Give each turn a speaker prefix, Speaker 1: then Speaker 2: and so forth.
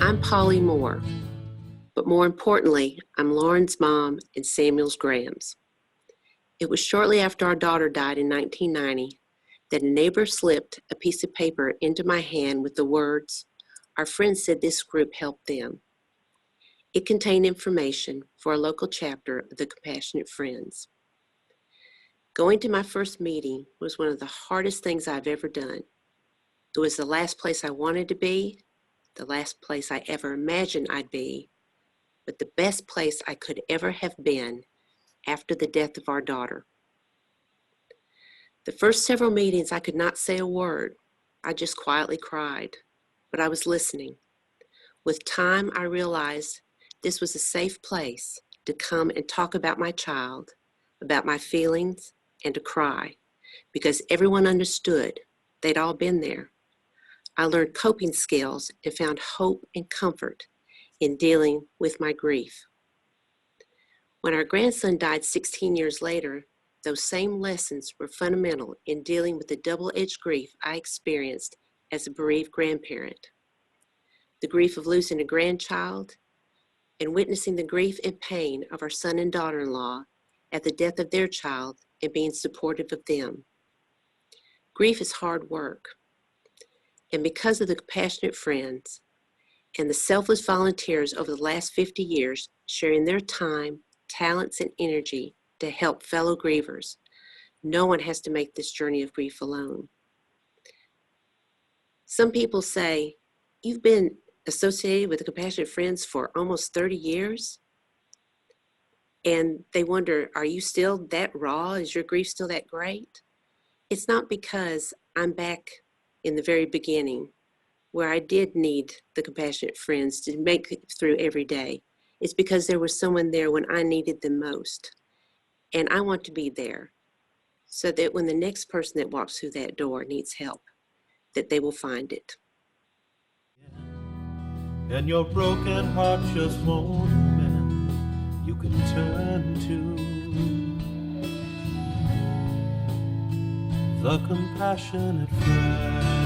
Speaker 1: I'm Polly Moore, but more importantly, I'm Lauren's mom and Samuel's Graham's. It was shortly after our daughter died in 1990 that a neighbor slipped a piece of paper into my hand with the words, "Our friends said this group helped them." It contained information for a local chapter of the Compassionate Friends. Going to my first meeting was one of the hardest things I've ever done. It was the last place I wanted to be, the last place I ever imagined I'd be, but the best place I could ever have been after the death of our daughter. The first several meetings, I could not say a word. I just quietly cried, but I was listening. With time, I realized this was a safe place to come and talk about my child, about my feelings, and to cry, because everyone understood. They'd all been there. I learned coping skills and found hope and comfort in dealing with my grief. When our grandson died 16 years later, those same lessons were fundamental in dealing with the double-edged grief I experienced as a bereaved grandparent. The grief of losing a grandchild and witnessing the grief and pain of our son and daughter-in-law at the death of their child and being supportive of them. Grief is hard work. And because of the Compassionate Friends and the selfless volunteers over the last 50 years sharing their time, talents, and energy to help fellow grievers, no one has to make this journey of grief alone. Some people say, "You've been associated with the Compassionate Friends for almost 30 years?" And they wonder, are you still that raw? Is your grief still that great? It's not because I'm back in the very beginning where I did need the Compassionate Friends to make it through every day. It's because there was someone there when I needed them most. And I want to be there so that when the next person that walks through that door needs help, that they will find it.
Speaker 2: And your broken heart just won't mend, you can turn to the Compassionate Friend.